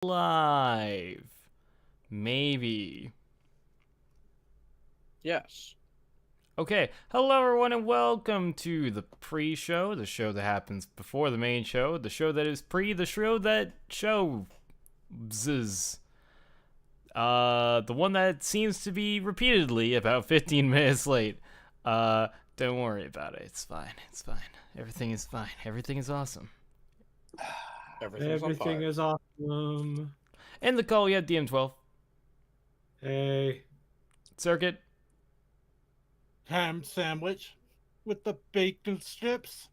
Live. Maybe. Yes. Okay, hello everyone and welcome to the pre-show, the show that happens before the main show, the show that is the show that shows. The one that seems to be repeatedly about 15 minutes late. Don't worry about it, it's fine, Everything is fine, everything is awesome. Everything is awesome. And the call, we have DM12. Hey. Circuit. Ham sandwich with the bacon strips.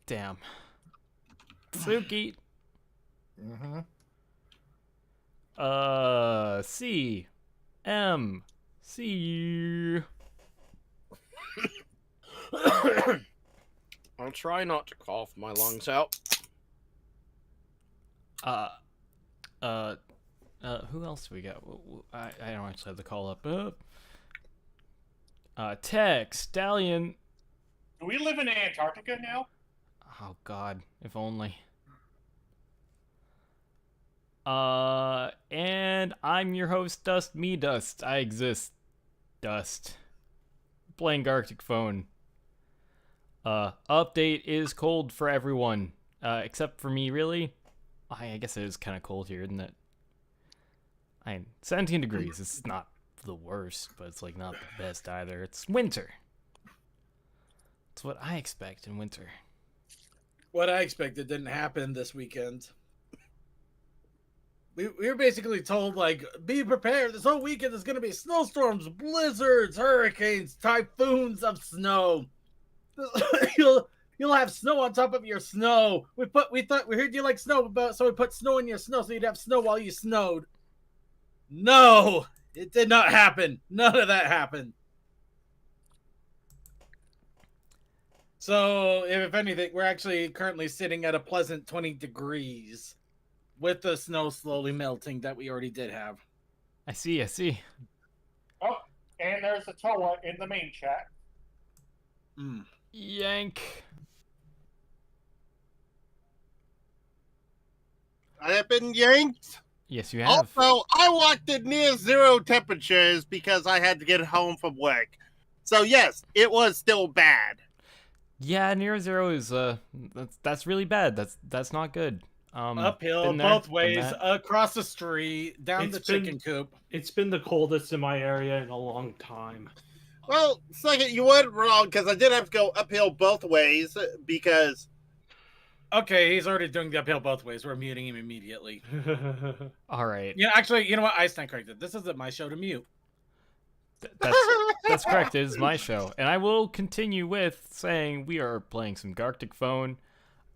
Damn. Suki. C. M. C. I'll try not to cough my lungs out. Who else do we got? I don't actually have the call up. Tex, Stallion. Do we live in Antarctica now? Oh God, if only. And I'm your host, Dust. Me, Dust. I exist. Dust. Playing Gartic phone. Update is cold for everyone. Except for me, really. I guess it is kind of cold here, isn't it? 17 degrees. It's not the worst, but it's like not the best either. It's winter. It's what I expect in winter. What I expected didn't happen this weekend. We were basically told, like, be prepared. This whole weekend is going to be snowstorms, blizzards, hurricanes, typhoons of snow. You'll have snow on top of your snow. We heard you like snow, so we put snow in your snow so you'd have snow while you snowed. No, it did not happen. None of that happened. So, if anything, we're actually currently sitting at a pleasant 20 degrees with the snow slowly melting that we already did have. I see. Oh, and there's a Toa in the main chat. Yank. I have been yanked. Yes, you have. Also, I walked in near zero temperatures because I had to get home from work. So yes, it was still bad. Yeah, near zero is that's really bad. That's not good. Uphill, there, both ways, across the street, down the chicken coop. It's been the coldest in my area in a long time. Well, second, you weren't wrong because I did have to go uphill both ways because. Okay, he's already doing the uphill both ways. We're muting him immediately. All right. Yeah, actually, you know what? I stand corrected. This isn't my show to mute. That's correct. It is my show, and I will continue with saying we are playing some Gartic phone.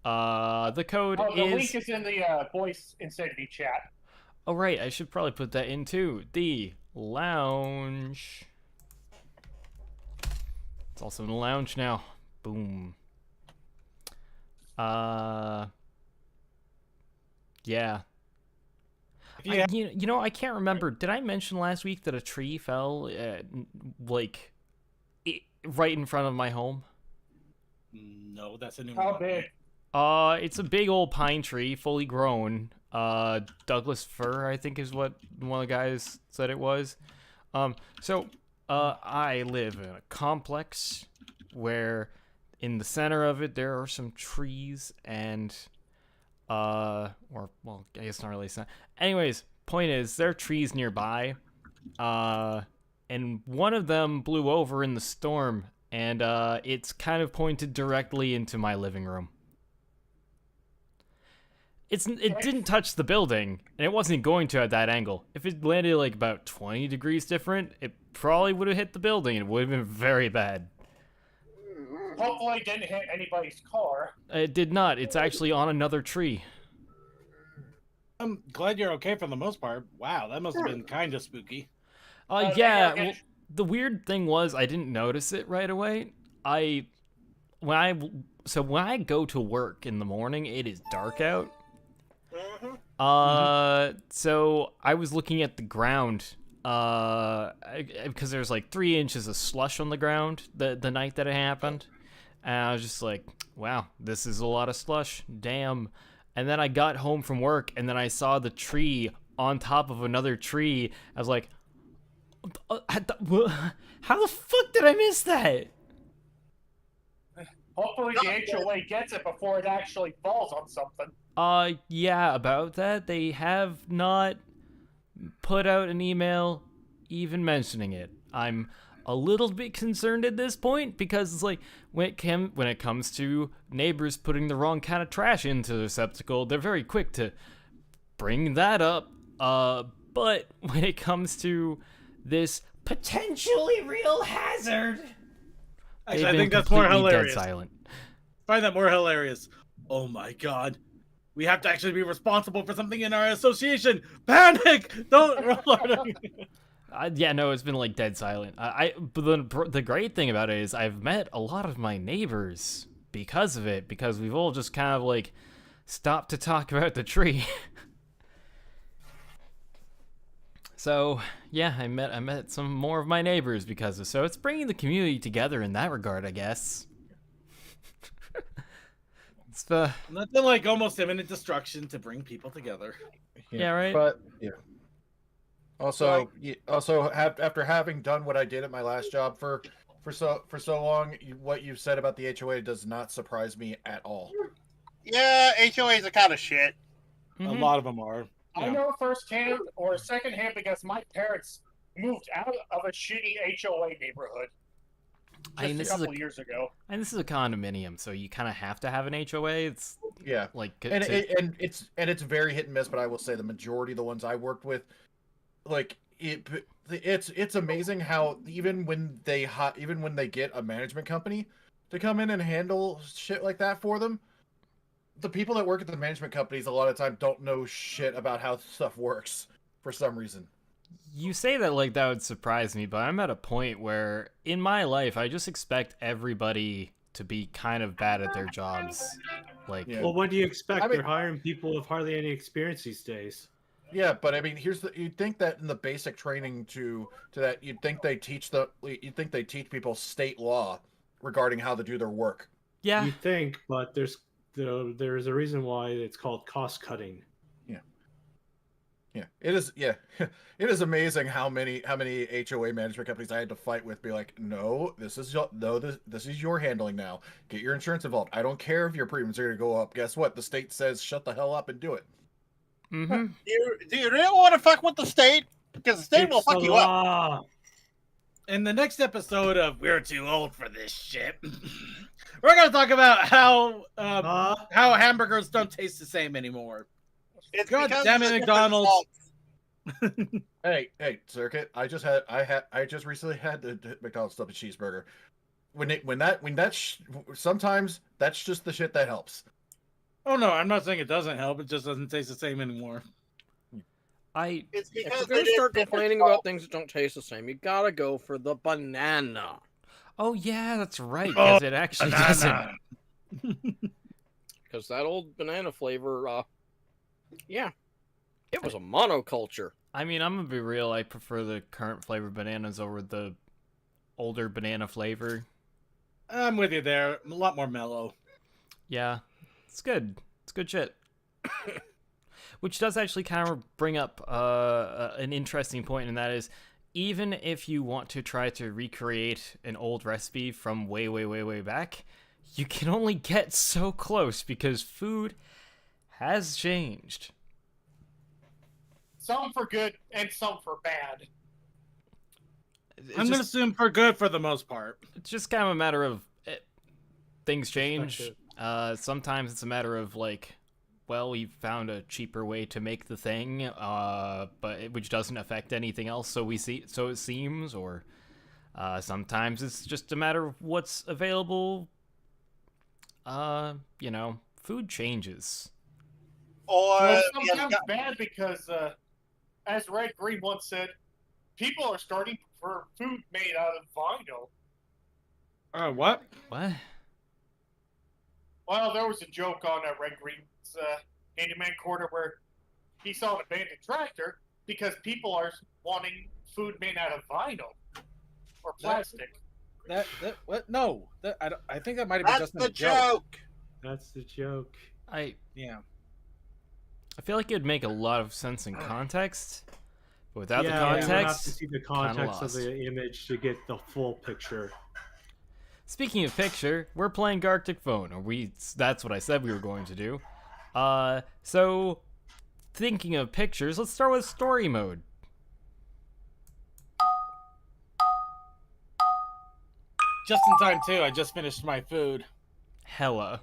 The code is. The link is in the voice Insanity chat. Oh right, I should probably put that into the lounge. It's also in the lounge now. Boom. Yeah. You know, I can't remember. Did I mention last week that a tree fell, right in front of my home? No, that's a new How one. big? It's a big old pine tree, fully grown. Douglas fir, I think, is what one of the guys said it was. I live in a complex where in the center of it there are some trees and, I guess not really. Anyways, point is, there are trees nearby, and one of them blew over in the storm, and it's kind of pointed directly into my living room. It didn't touch the building, and it wasn't going to at that angle. If it landed like about 20 degrees different, it probably would have hit the building, and it would have been very bad. Hopefully it didn't hit anybody's car. It did not. It's actually on another tree. I'm glad you're okay for the most part. Wow, that must have been kind of spooky. Yeah. Well, the weird thing was I didn't notice it right away. When I go to work in the morning, it is dark out. So I was looking at the ground, because there's like 3 inches of slush on the ground the night that it happened, and I was just like, wow, this is a lot of slush. Damn. And then I got home from work, and then I saw the tree on top of another tree. I was like, how the fuck did I miss that? Hopefully the HOA gets it before it actually falls on something. Yeah, about that. They have not put out an email even mentioning it. I'm a little bit concerned at this point because it's like when it comes to neighbors putting the wrong kind of trash into the receptacle, they're very quick to bring that up. But when it comes to this potentially real hazard, Actually, they've I been think that's more completely hilarious. dead silent. Find that more hilarious. Oh my god. We have to actually be responsible for something in our association. Panic! Don't roll. Yeah, no, it's been like dead silent. But the great thing about it is I've met a lot of my neighbors because of it, because we've all just kind of like stopped to talk about the tree. So yeah, I met some more of my neighbors because of so it's bringing the community together in that regard, I guess. It's Nothing like almost imminent destruction to bring people together. Yeah, right? But yeah. Also, after having done what I did at my last job for so long, what you've said about the HOA does not surprise me at all. Yeah, HOAs are kind of shit. A lot of them are. I know firsthand or secondhand because my parents moved out of a shitty HOA neighborhood just a couple years ago. And this is a condominium, so you kind of have to have an HOA. It's Yeah, like and it's very hit and miss. But I will say the majority of the ones I worked with, like it's amazing how even when they get a management company to come in and handle shit like that for them, the people that work at the management companies a lot of the time don't know shit about how stuff works for some reason. You say that like that would surprise me, but I'm at a point where in my life I just expect everybody to be kind of bad at their jobs. Like, Yeah. Well, what do you expect? I mean- They're hiring people with hardly any experience these days. Yeah, but I mean, you'd think that in the basic training to that, you'd think they teach people state law regarding how to do their work. yeah, You think, but there's a reason why it's called cost cutting. Yeah, it is. Yeah, it is amazing how many HOA management companies I had to fight with. Be like, no, this is your handling now. Get your insurance involved. I don't care if your premiums are going to go up. Guess what? The state says shut the hell up and do it. mm-hmm. Do you really want to fuck with the state? Because the state will It's the fuck you up. law. In the next episode of We're Too Old for This Shit, we're gonna talk about how hamburgers don't taste the same anymore. It's God because damn it, of the McDonald's. different Hey, Circuit! I just recently had the McDonald's double cheeseburger. Sometimes that's just the shit that helps. Oh no, I'm not saying it doesn't help. It just doesn't taste the same anymore. It's If because you're they gonna did start different complaining salt. about things that don't taste the same, you gotta go for the banana. Oh yeah, that's right. Because it actually doesn't. Because that old banana flavor, yeah, it was a monoculture. I mean, I'm gonna be real. I prefer the current flavored bananas over the older banana flavor. I'm with you there. A lot more mellow. Yeah, it's good. It's good shit. Which does actually kind of bring up an interesting point, and that is, even if you want to try to recreate an old recipe from way, way, way, way back, you can only get so close because food has changed. Some for good and some for bad. I'm gonna assume for good for the most part. It's just kind of a matter of things change. Sometimes it's a matter of like, well, we found a cheaper way to make the thing, which doesn't affect anything else. So it seems, or sometimes it's just a matter of what's available. Food changes. Or Well, yeah, sometimes bad because, as Red Green once said, people are starting to prefer food made out of vinyl. What? What? Well, there was a joke on Red Green's Handyman Corner where he saw an abandoned tractor because people are wanting food made out of vinyl or plastic. What? No, I think that might have been that's just the a joke. joke. That's the joke. Yeah. I feel like it would make a lot of sense in context, but without the You have to context, see the kinda context of lost. the image to get the full picture. Speaking of picture, we're playing Gartic Phone, or that's what I said we were going to do. So thinking of pictures, let's start with story mode. Just in time too. I just finished my food. Hella.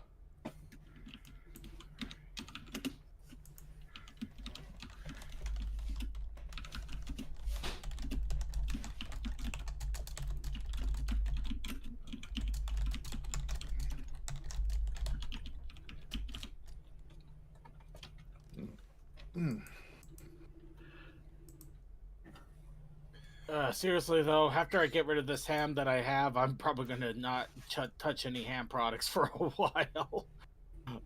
Seriously though, after I get rid of this ham that I have, I'm probably gonna not touch any ham products for a while.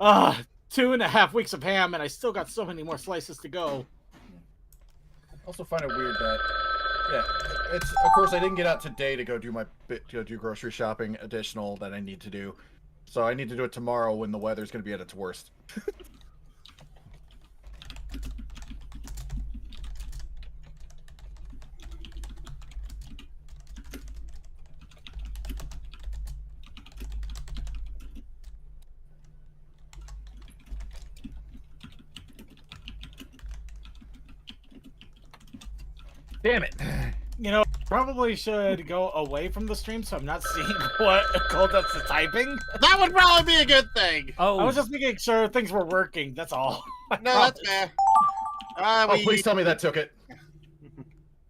2.5 weeks of ham, and I still got so many more slices to go. Also find it weird that, yeah, it's of course I didn't get out today to go do grocery shopping additional that I need to do, so I need to do it tomorrow when the weather's going to be at its worst. Damn it! You know, probably should go away from the stream so I'm not seeing what Goldust's typing. That would probably be a good thing. Oh, I was just making sure things were working. That's all. No, that's fair. Oh, please tell me that took it.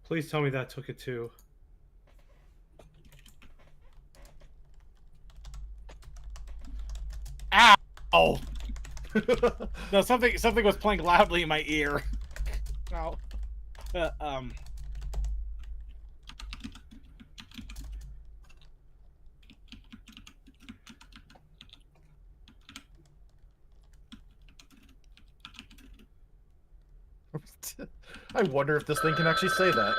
Please tell me that took it too. Ow! No, something was playing loudly in my ear. No. I wonder if this thing can actually say that.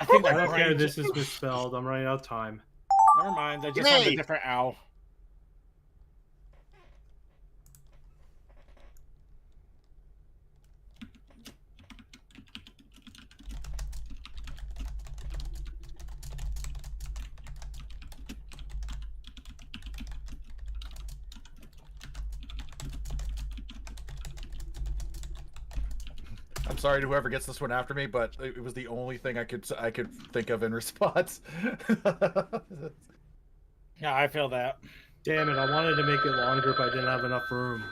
I think I that don't care. brain This is misspelled. I'm running out of time. Never mind. I just found a Yay! different owl. I'm sorry to whoever gets this one after me, but it was the only thing I could think of in response. Yeah, I feel that. Damn it! I wanted to make it longer, but I didn't have enough room.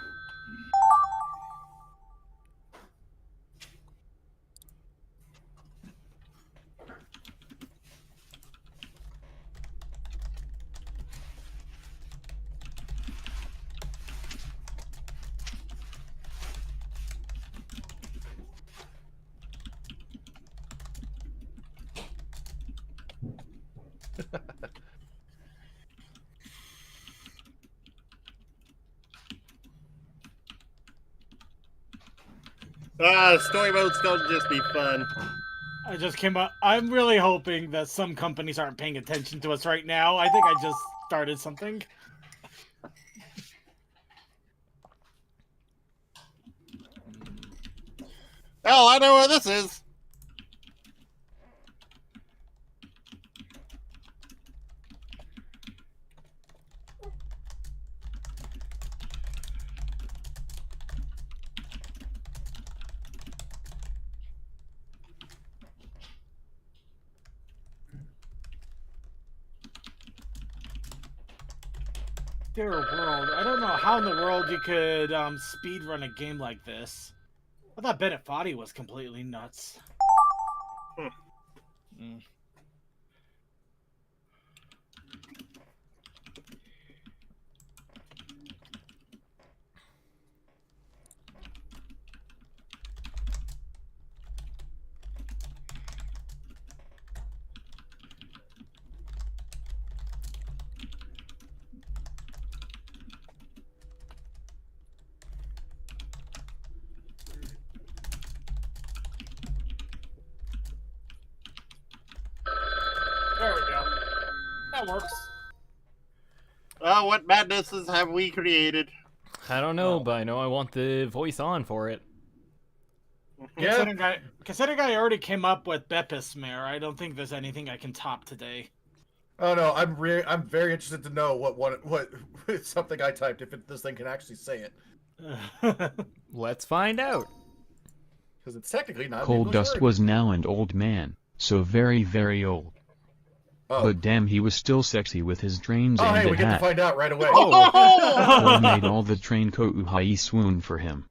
Story mode's gonna just be fun. I just came up. I'm really hoping that some companies aren't paying attention to us right now. I think I just started something. Oh, I know where this is. Dear world, I don't know how in the world you could speed run a game like this. I thought Bennett Foddy was completely nuts. There we go. That works. Oh, what madnesses have we created? I don't know, but I know I want the voice on for it. Yeah. Considering I already came up with Bepismare, I don't think there's anything I can top today. Oh no, I'm very interested to know what something I typed if this thing can actually say it, Let's find out. because it's technically not. an Coal English Dust word. was now an old man, so very very old. Oh, But damn, he was still sexy with his trains oh and hey, the we get to hat. find out right away. Cole made all the train Kouhai swoon for him.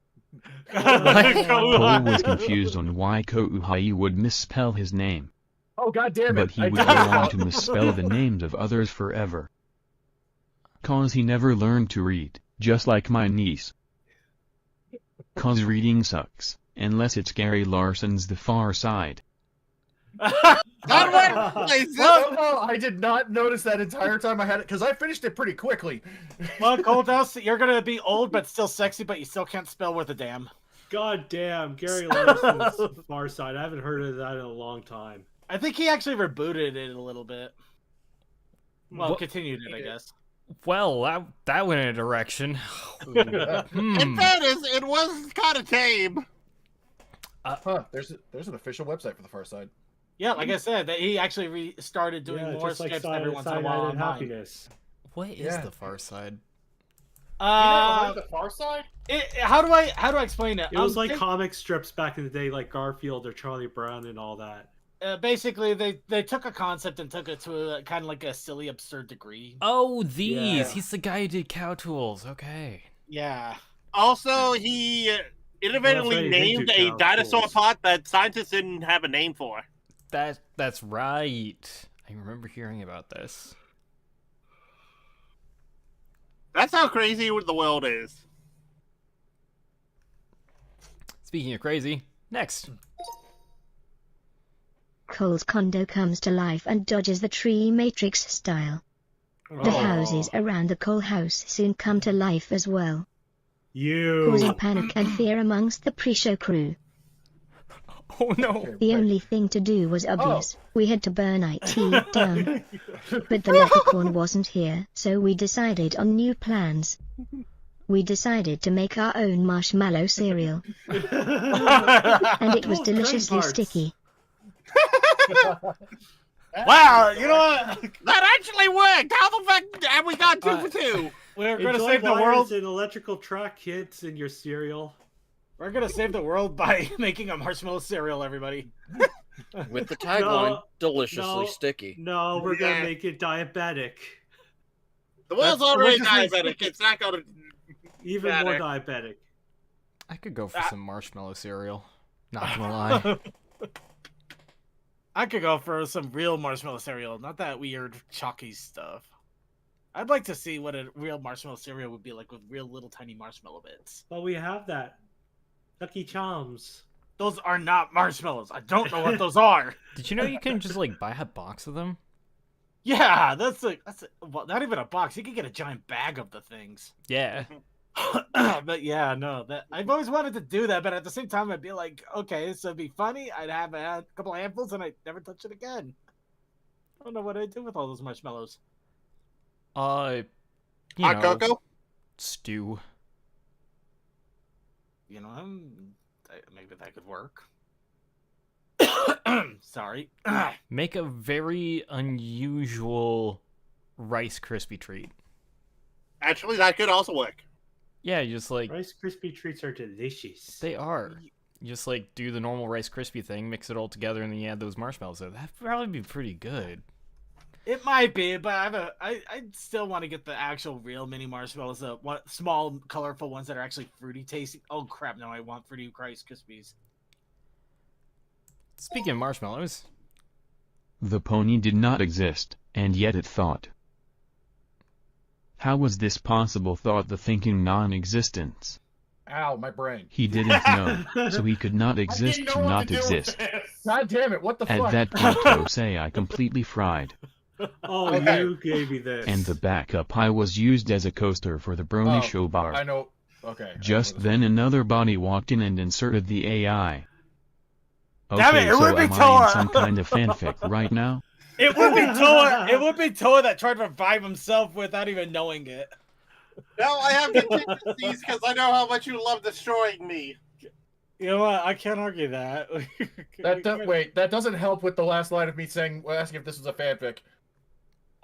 Cole was confused on why Kouhai would misspell his name, Oh god damn it! but he would go on to misspell the names of others forever. Cause he never learned to read, just like my niece. Cause reading sucks, unless it's Gary Larson's The Far Side. I did not notice that entire time I had it because I finished it pretty quickly. Well, Goldust, you're gonna be old but still sexy, but you still can't spell worth a damn. God damn, Gary Larson's Far Side. I haven't heard of that in a long time. I think he actually rebooted it a little bit. Well, What- continued it, I guess. Well, that went in a direction. In Hmm. fairness, it was kind of tame. Huh? There's an official website for the Far Side. Yeah, like I said, that he actually started doing more just like skips every once in a while Cyanide and online. Happiness. What is Yeah. the Far Side? You never heard the Far Side? How do I explain it? It was like they- comic strips back in the day, like Garfield or Charlie Brown and all that. basically they took a concept and took it to a kind of like a silly, absurd degree. Oh, these. Yeah. He's the guy who did Cow Tools. Okay. Yeah. Also, he inadvertently Well, that's right, he did named do a cow dinosaur tools. pot that scientists didn't have a name for. That's right. I remember hearing about this. That's how crazy the world is. Speaking of crazy, next. Cole's condo comes to life and dodges the tree matrix style. The Oh. houses around the Cole house soon come to life as well, You. causing panic and fear amongst the pre-show crew. Oh no. The only thing to do was obvious. We had to burn IT down. But the leprechaun wasn't here, so we decided on new plans. We decided to make our own marshmallow cereal, and it was Oh, deliciously trademarks. sticky. Wow, you know what? That actually worked! How the fuck have we got 2 for 2? We're gonna Enjoy save the wires world. and electrical track hits in your cereal. We're gonna save the world by making a marshmallow cereal, everybody. With the tagline, No, deliciously no. sticky. No, we're Yeah. gonna make it diabetic. The world's That's already deliciously diabetic. It's not gonna. Even Better. more diabetic. I could go for some marshmallow cereal. Not gonna lie. I could go for some real marshmallow cereal, not that weird chalky stuff. I'd like to see what a real marshmallow cereal would be like with real little tiny marshmallow bits. Well, we have that. Lucky Charms. Those are not marshmallows. I don't know what those are. Did you know you can just like buy a box of them? Yeah, well, not even a box. You could get a giant bag of the things. Yeah. But yeah, no, that I've always wanted to do that, but at the same time, I'd be like, okay, so it'd be funny. I'd have a couple of handfuls and I'd never touch it again. I don't know what I'd do with all those marshmallows. You Hot know, cocoa? stew. You know, maybe that could work. Sorry. Make a very unusual Rice Krispie treat. Actually, that could also work. Yeah, you just like Rice Krispie treats are delicious. they are. You just like do the normal Rice Krispie thing, mix it all together, and then you add those marshmallows. So that'd probably be pretty good. It might be, but I still want to get the actual real mini marshmallows, the small, colorful ones that are actually fruity tasting. Oh crap! No, I want fruity Rice Krispies. Speaking of marshmallows, The pony did not exist, and yet it thought. How was this possible? Thought the thinking non-existence. Ow, my brain. He didn't know, so he could not exist I didn't to know what not to do with exist. this. God damn it! What the At fuck? that point, say I completely fried, Oh, Okay. you gave me this. and the backup pie was used as a coaster for the Brony Oh, Show bar. I know. Okay. I know Just this then another body walked in and inserted the AI. Okay, Damn it, it so would be am I Tor. in some kind of fanfic right now? It would be Toa. It would be Toa that tried to revive himself without even knowing it. No, I have contingencies because I know how much you love destroying me. You know what? I can't argue that. Wait, that doesn't help with the last line of me asking if this was a fanfic.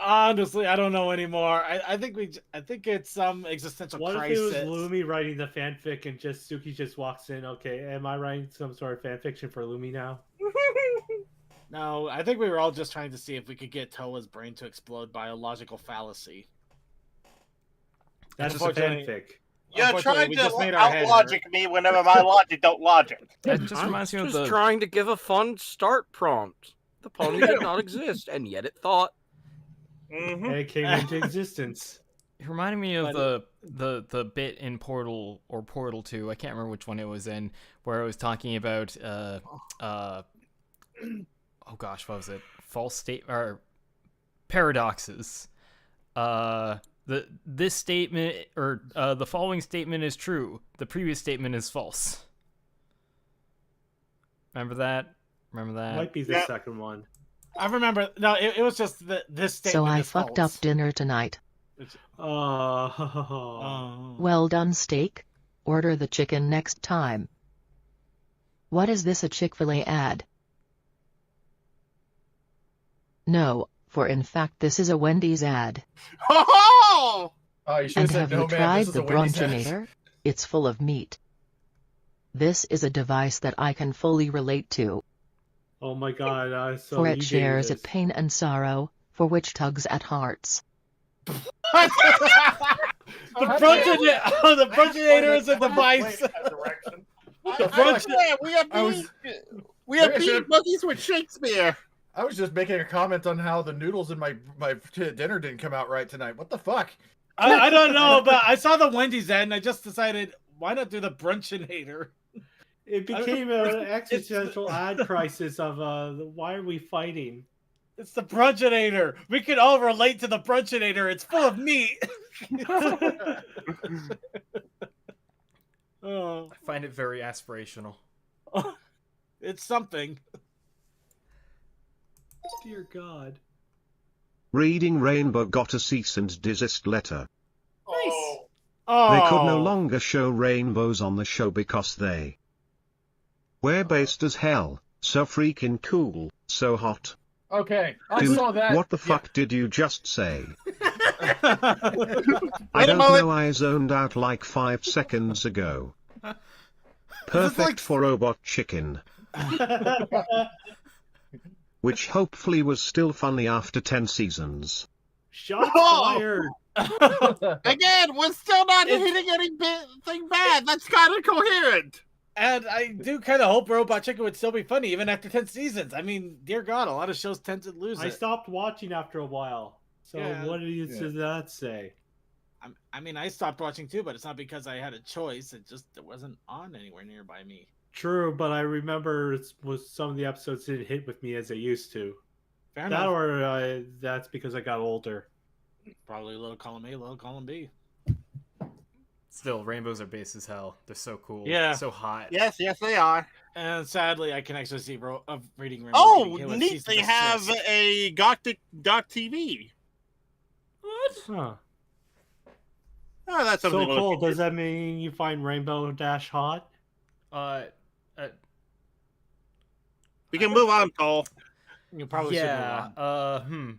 Honestly, I don't know anymore. I think it's some existential What crisis. if it was Lumi writing the fanfic and just Suki just walks in? Okay, am I writing some sort of fanfiction for Lumi now? No, I think we were all just trying to see if we could get Toa's brain to explode by a logical fallacy. That's just a Unfortunately- fanfic. You're Unfortunately, trying we to just made our head out-logic me whenever my logic don't logic. That just I'm reminds me of just the. trying to give a fun start prompt. The pony did not exist, and yet it thought. Mm-hmm. And it came into existence. It reminded me of But- the bit in Portal or Portal 2. I can't remember which one it was in, where I was talking about oh gosh, what was it? False state or paradoxes. This statement or the following statement is true. The previous statement is false. Remember that? Might be the Yeah. second one. I remember. No, it was just this statement. So I is fucked false. up dinner tonight. Oh. Well done, steak. Order the chicken next time. What is this, a Chick-fil-A ad? No, for in fact this is a Wendy's ad. Oh! You should And have said, have no, you man, tried this is the a Wendy's ad." Brunchinator? It's full of meat. This is a device that I can fully relate to, Oh my god, so for you it gave me shares this. at pain and sorrow, for which tugs at hearts. The Brunchinator is a device. Direction. We are I being, was- we are Maybe I being should've- monkeys with Shakespeare. I was just making a comment on how the noodles in my dinner didn't come out right tonight. What the fuck? I don't know, but I saw the Wendy's ad and I just decided, why not do the Brunchinator? It became an existential ad crisis of why are we fighting? It's the Brunchinator. We can all relate to the Brunchinator. It's full of meat. Oh, I find it very aspirational. it's something. Dear God. Reading Rainbow got a cease and desist letter. Oh, Oh, They could no longer show rainbows on the show because they were based as hell, so freaking cool, so hot. Okay, I Dude, saw that. what the Yeah. fuck did you just say? I Wait a don't moment. know, I zoned out like 5 seconds ago. Perfect like- for Robot Chicken, which hopefully was still funny after 10 seasons. Shots Oh! fired. Again, we're still not It's- hitting anything bad. That's kind of coherent. And I do kind of hope Robot Chicken would still be funny even after 10 seasons. I mean, dear God, a lot of shows tend to lose I it. stopped watching after a while. So Yeah. what does that say? I mean, I stopped watching too, but it's not because I had a choice. It wasn't on anywhere nearby me. True, but I remember some of the episodes didn't hit with me as they used to. Fair That enough. or that's because I got older. Probably little column A, little column B. Still, rainbows are base as hell. They're so cool. Yeah. So hot. Yes, they are. And sadly, I can actually see reading Rainbow Oh, getting hit with neat! cease They and have desist. a Gartic.tv. Huh. Oh, that's So something. to look cool. into. Does that mean you find Rainbow Dash hot? We can move on, Cole. You probably should move yeah. on.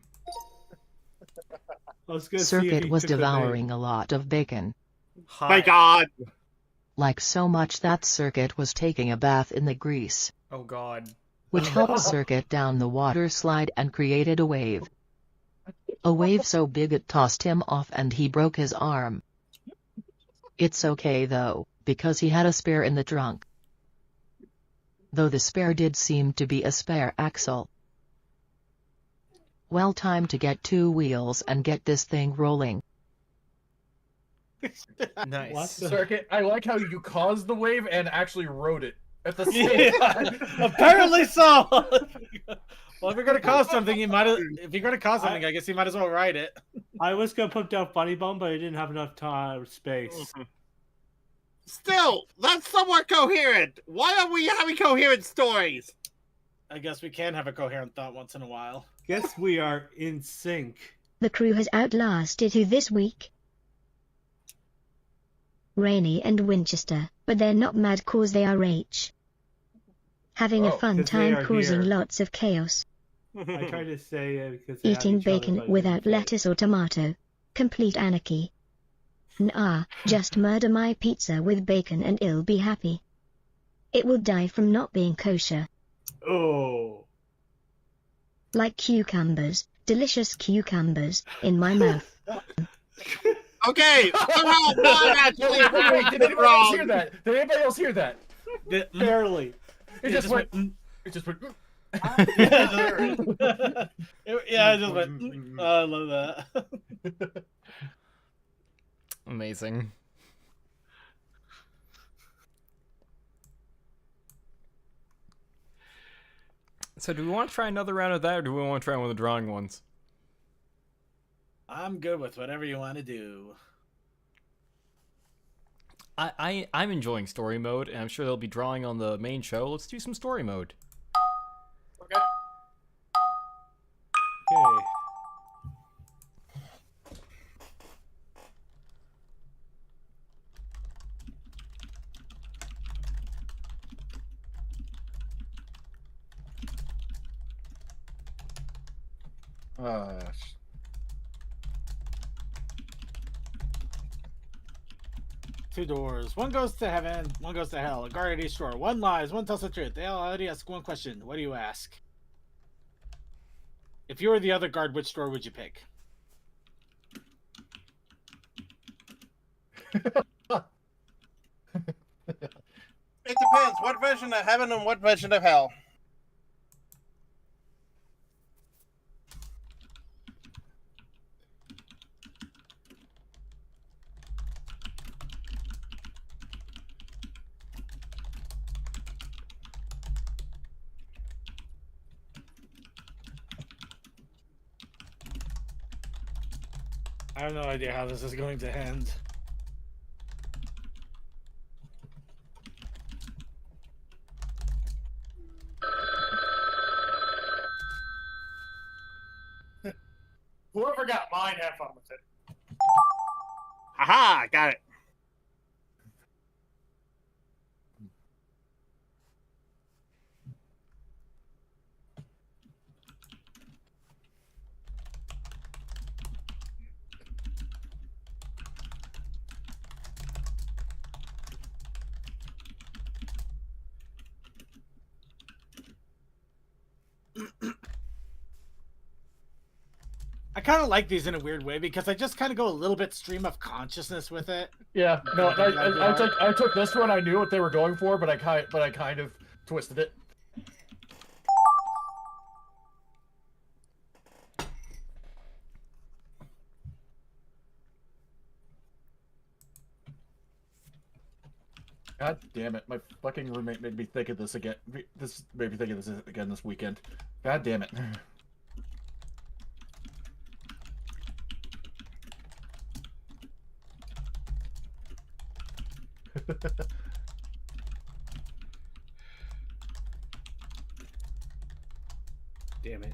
I was gonna see if Circuit you was took the bait. devouring a lot of bacon, Hot. My God. like so much that Circuit was taking a bath in the grease, Oh God. which helped Circuit down the water slide and created a wave. A wave so big it tossed him off and he broke his arm. It's okay though, because he had a spare in the trunk. Though the spare did seem to be a spare axle. Well, time to get 2 wheels and get this thing rolling. Nice. What? Circuit, I like how you caused the wave and actually wrote it at the same Yeah, time. apparently so. Well, if you're gonna cause something, if you're gonna cause something, I guess you might as well write it. I was gonna put down Funny Bone, but I didn't have enough time space. Still, that's somewhat coherent. Why are we having coherent stories? I guess we can have a coherent thought once in a while. Guess we are in sync. The crew has outlasted you this week. Rainy and Winchester, but they're not mad cause they are rich. Having a Oh, fun 'cause they time are causing here. lottes of chaos. I tried to say because they have Eating each other, bacon but it without didn't fit. lettuce or tomato. Complete anarchy. Nah, just murder my pizza with bacon and it'll be happy. It will die from not being kosher. Oh. Like cucumbers, delicious cucumbers, in my mouth. Okay, somehow Bob actually Wait, pronounced did it anybody else hear wrong. that? Did anybody else hear that? Barely. It just went. It just went. Yeah, I just went. Oh, I love that. Amazing. So do we want to try another round of that, or do we want to try one of the drawing ones? I'm good with whatever you want to do. I'm enjoying story mode, and I'm sure they'll be drawing on the main show. Let's do some story mode. Okay. Okay. Two doors. One goes to heaven, one goes to hell. A guard at each door. One lies, one tells the truth. They all already ask one question. What do you ask? If you were the other guard, which door would you pick? It depends. What version of heaven and what version of hell? I have no idea how this is going to end. Whoever got mine, have fun with it. Haha, got it. I kind of like these in a weird way because I just kind of go a little bit stream of consciousness with it. Yeah, no, I took this one. I knew what they were going for, but I kind of twisted it. God damn it! My fucking roommate made me think of this again. This made me think of this again this weekend. God damn it! Damn it.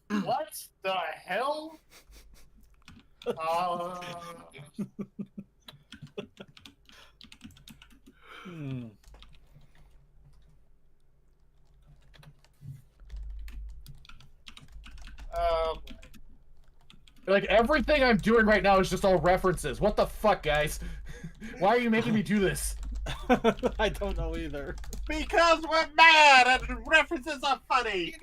What the hell? Hmm. Like everything I'm doing right now is just all references. What the fuck, guys? Why are you making me do this? I don't know either. Because we're mad and references are funny.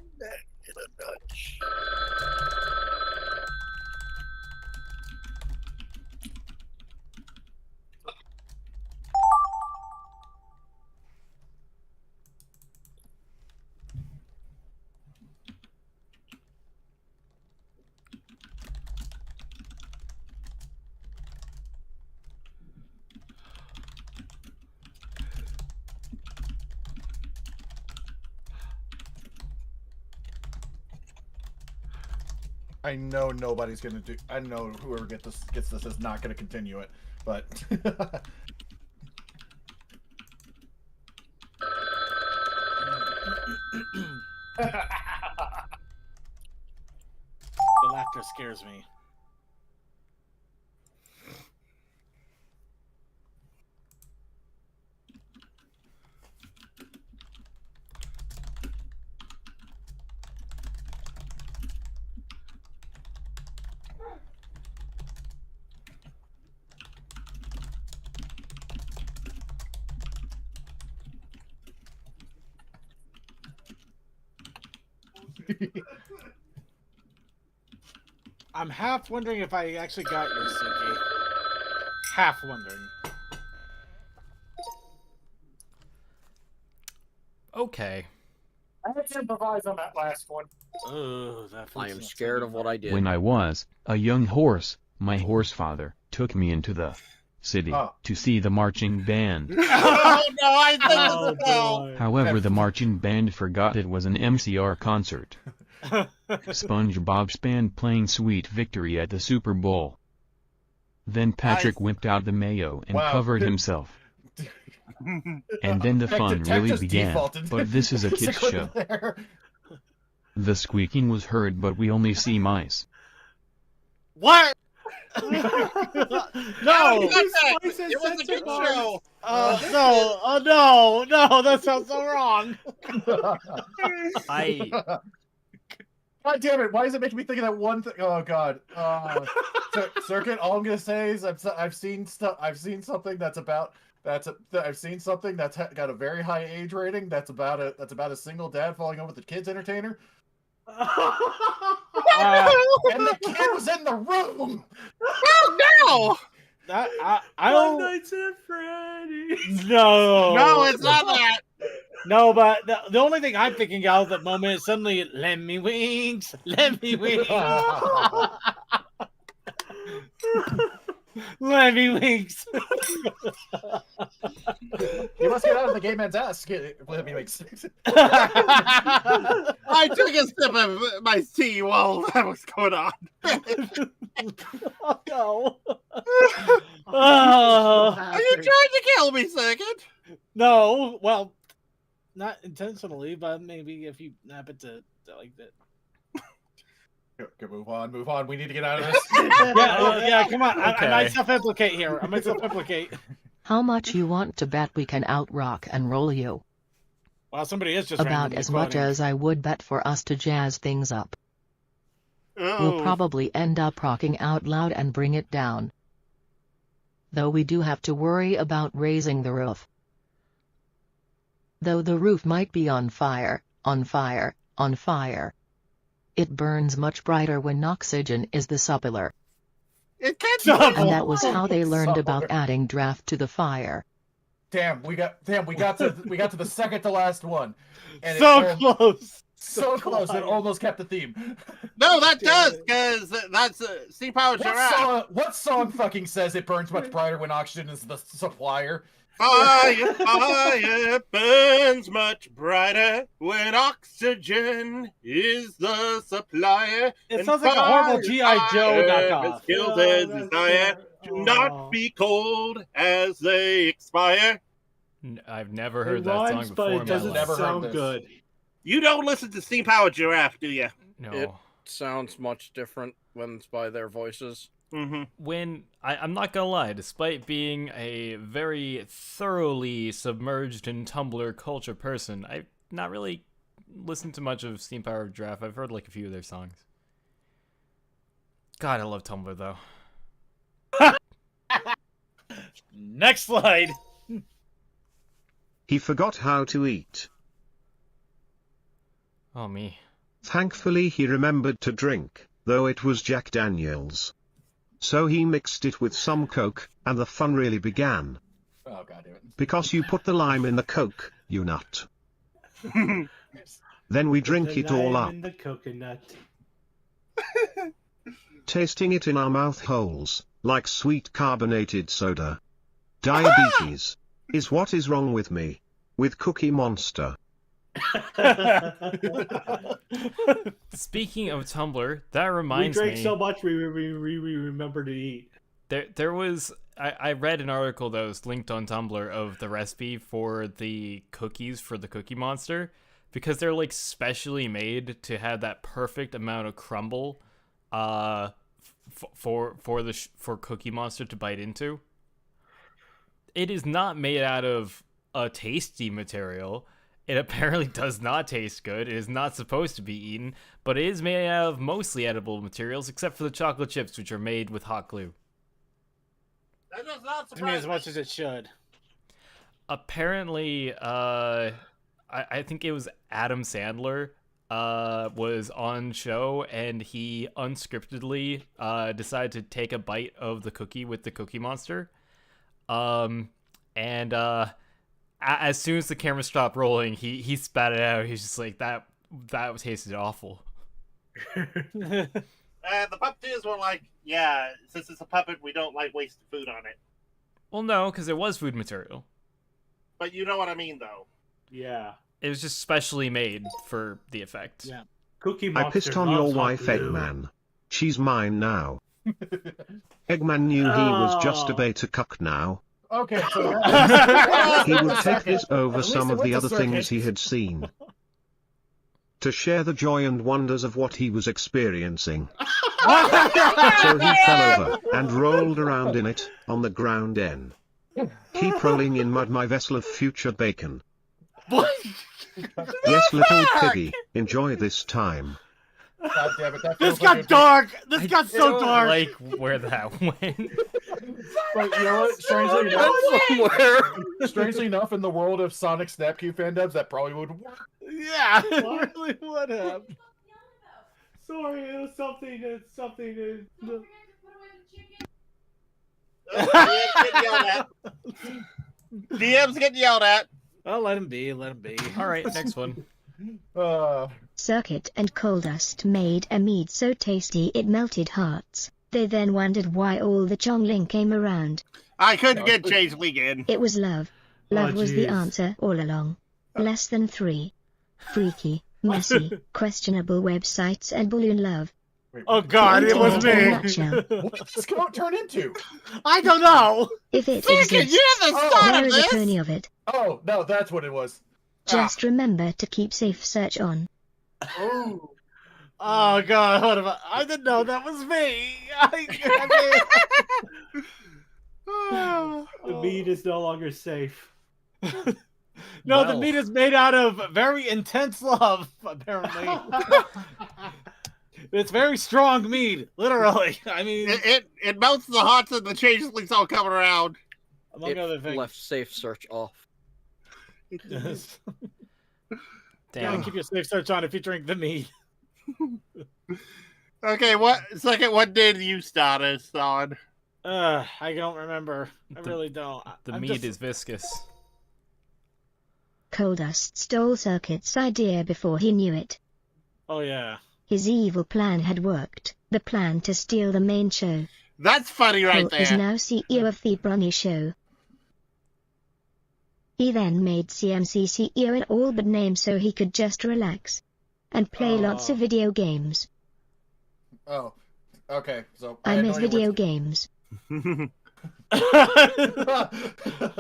I know nobody's gonna do. I know whoever gets this is not gonna continue it, but. The laughter scares me. I'm half wondering if I actually got you, Suki. Half wondering. Okay. I had to improvise on that last one. Oh, that I feels am not scared so of what I did. When I was a young horse, my horse father took me into the city Oh. to see the marching band. Oh no, I think Oh this is hell. boy. However, the marching band forgot it was an MCR concert. SpongeBob's band playing Sweet Victory at the Super Bowl. Then Patrick whipped out the mayo and Wow. covered himself. And then the fun Tech really just began. defaulted. But this is a Just kids click show. there. The squeaking was heard, but we only see mice. What? No! It was a good show. No! Oh no! That sounds so wrong. God damn it! Why is it making me think of that one thing? Oh god. Circuit. All I'm gonna say is I've seen stuff. I've seen something that's about. I've seen something that's got a very high age rating. That's about a single dad falling in with a kids entertainer. And the kid was in the room. Oh I Five don't. Nights at Freddy's. No. no! No, it's not that. No, but the only thing I'm thinking of at the moment is suddenly, let me wings, let me wings. Let me wings. You must get out of the gay man's ass. Let me make sense. I took a sip of my tea while that was going on. Oh, no. Are you trying to kill me, Circuit? No, well, not intentionally, but maybe if you happen to like that. Go, move on. We need to get out of this. Yeah, come on. I Okay. might self-implicate here. I might self-implicate. How much you want to bet we can out-rock and roll you? Well, somebody is just About randomly as much quoting. as I would bet for us to jazz things up. Oh. We'll probably end up rocking out loud and bring it down. Though we do have to worry about raising the roof. Though the roof might be on fire, on fire, on fire. It burns much brighter when oxygen is the suppler. It can't Stop. And that was how they learned about adding draft to the fire. Damn, we got to the second to last one. And So close. So close. It almost kept the theme. No, that does, because that's Sea Power Giraffe. What song fucking says it burns much brighter when oxygen is the supplier? Fire, fire burns much brighter when oxygen is the supplier. It And sounds like a horrible fire, G.I. Joe fire knockoff. kills their desire to not be cold as they expire. I've never heard It that rhymes, song but before. it in my doesn't life. Never heard sound this. good. You don't listen to Steam Power Giraffe, do you? No. It sounds much different when it's by their voices. Mm-hmm. When I'm not gonna lie, despite being a very thoroughly submerged in Tumblr culture person, I've not really listened to much of Steam Power Giraffe. I've heard like a few of their songs. God, I love Tumblr though. Next slide. He forgot how to eat. Oh me. Thankfully he remembered to drink, though it was Jack Daniels. So he mixed it with some Coke, and the fun really began. Oh god damn it. Because you put the lime in the Coke, you nut. Then we drink The it all lime up, and the coconut. tasting it in our mouth holes, like sweet carbonated soda. Diabetes is what is wrong with me. With Cookie Monster. Speaking of Tumblr, that We reminds drank me. so much we remember to eat. There was I read an article that was linked on Tumblr of the recipe for the cookies for the Cookie Monster. because they're like specially made to have that perfect amount of crumble for Cookie Monster to bite into. It is not made out of a tasty material. It apparently does not taste good. It is not supposed to be eaten, but it is made out of mostly edible materials, except for the chocolate chips, which are made with hot glue. That does not To me, surprise as much as it should. Apparently, I think it was Adam Sandler was on show, and he unscriptedly decided to take a bite of the cookie with the Cookie Monster. As soon as the camera stopped rolling, he spat it out. He's just like, that tasted awful. The puppeteers were like, yeah, since it's a puppet, we don't like wasting food on it. Well, no, because it was food material. But you know what I mean, though. Yeah. It was just specially made for the effect. Yeah. Cookie I Monster pissed on your loves hot wife, glue. Eggman. She's mine now. Eggman knew he was just a Oh. beta cuck now. Okay, so He would take this over At some least it of the went to other things circus. he had seen. To share the joy and wonders of what he was experiencing. So he fell over, and rolled around in it, on the ground N. Keep rolling in mud, my vessel of future bacon. Yes, little piggy, enjoy this time. God damn it, that This feels like got dark! This got so dark! Like where that went. But you know what? Strangely enough, in the world of Sonic Snapcube fandoms, that probably would work. Yeah, it really would have. Sorry, it was something. DM's getting yelled at. Well, let him be, let him be. All right, next one. Circuit and Coldust made a mead so tasty it melted hearts. They then wondered why all the Chongling came around. I couldn't get Changeling in. It was love. Love Oh, was the jeez. answer all along. Less than 3. Freaky, messy, questionable websites and balloon love. Oh god, it was In a me! nutshell. What did this turn into? I don't know! If it Freaking, exists, you're the start there of is a this! pony of it. Oh, no, that's what it was. Just remember to keep safe search on. Oh. Oh god, what about... I didn't know that was me! The meat is no longer safe. No, the Well. meat is made out of very intense love, apparently. It's very strong meat, literally. I mean, It melts the hearts and the Changelings all come around. among other It things. left safe search off. Yes. Damn. Gotta keep your safe search on if you drink the meat. Okay, what did you start us on? I don't remember. I really don't. The I'm meat just- is viscous. Coldust stole Circuit's idea before he knew it. Oh yeah. His evil plan had worked. The plan to steal the main show. That's funny right Cole is there. now CEO of the Bronny Show. He then made CMC CEO in all but name so he could just relax. And play lots of video games. Oh. Okay, so I had miss no idea video what- games.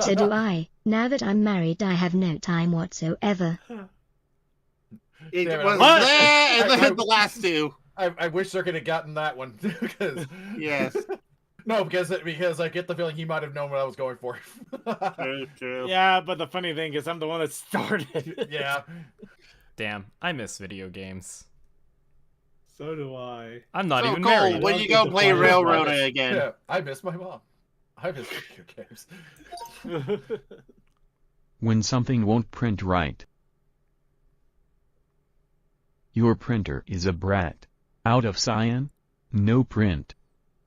So do I. Now that I'm married I have no time whatsoever. It Damn it, was I- there, and I- then the last two. I wish Circuit had gotten that one. because Yes. No, because I get the feeling he might have known what I was going for. True. Yeah, but the funny thing is I'm the one that started. Yeah. Damn, I miss video games. So do I. I'm not So, even Cole, married. when you go play Don't get the Railroad point. again? Yeah, I miss my mom. I miss video games. When something won't print right. Your printer is a brat. Out of cyan? No print.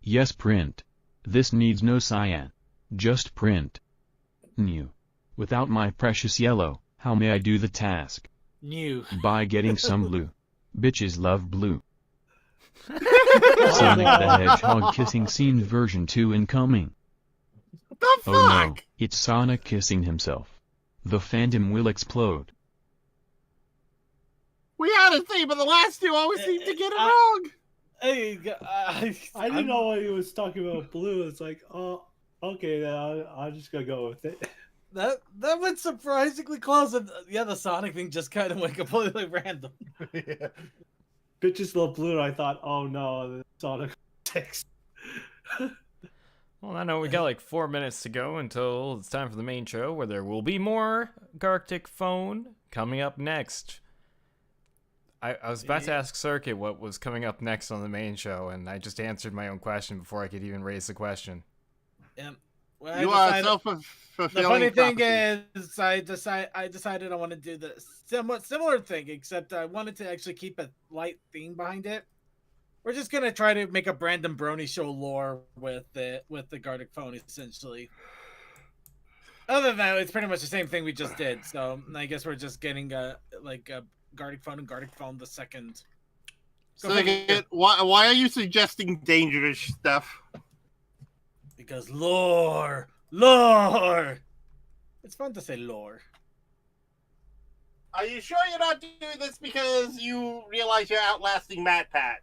Yes print. This needs no cyan. Just print. New. Without my precious yellow, how may I do the task? New. By getting some blue. Bitches love blue. Sonic the Hedgehog kissing scene version 2 incoming. What the fuck? Oh no, it's Sonic kissing himself. The fandom will explode. We had a theme, but the last two always seem to get it Uh, wrong. Hey, I didn't know what he was talking about blue. It's like, oh, okay, then I'm just gonna go with it. That went surprisingly close. And yeah, the Sonic thing just kind of went completely random. Yeah. Bitches love blue. I thought, oh no, Sonic 6. Well, I know we got like 4 minutes to go until it's time for the main show, where there will be more Gartic Phone coming up next. I was about to ask Circuit what was coming up next on the main show, and I just answered my own question before I could even raise the question. Yeah. Well, You are the funny thing is, I decided I want to do the somewhat similar thing, except I wanted to actually keep a light theme behind it. We're just gonna try to make a Brandon Brony show lore with the Gartic Phone, essentially. Other than that, it's pretty much the same thing we just did. So I guess we're just getting a Gartic Phone and Gartic Phone the second. So why are you suggesting dangerous stuff? Because lore. It's fun to say lore. Are you sure you're not doing this because you realize you're outlasting Matt Pat?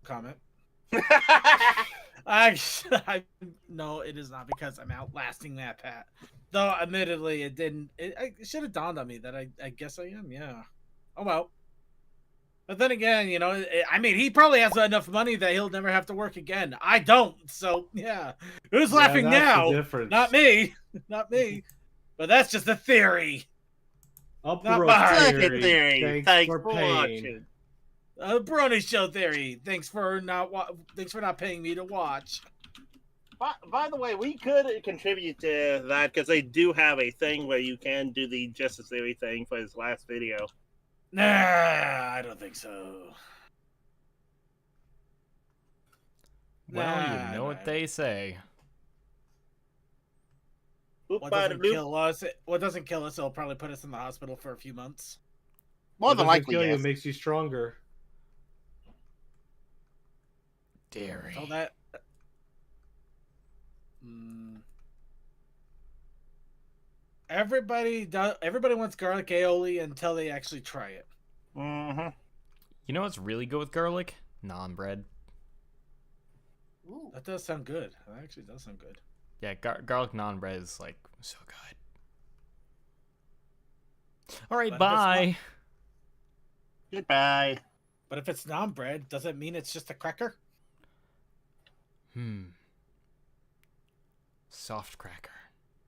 Comment. No, it is not because I'm outlasting that Pat. Though, admittedly, it didn't. It should have dawned on me that I guess I am. Yeah. Oh well. But then again, you know, I mean, he probably has enough money that he'll never have to work again. I don't. So yeah, who's laughing now? Not me. Not me. But that's just a theory. Not my theory. theory. Thanks for watching. Brony Show theory. Thanks for not paying me to watch. By the way, we could contribute to that because they do have a thing where you can do the Justice Theory thing for his last video. Nah, I don't think so. Well, you know what they say. What doesn't kill us? What doesn't kill us? It'll probably put us in the hospital for a few months. More than likely, yes. It makes you stronger. Dairy. So that. Everybody wants garlic aioli until they actually try it. Mm-hmm. You know what's really good with garlic? Naan bread. Ooh, that does sound good. That actually does sound good. Yeah, garlic naan bread is like so good. All right, bye. Goodbye. But if it's naan bread, does it mean it's just a cracker? Soft cracker.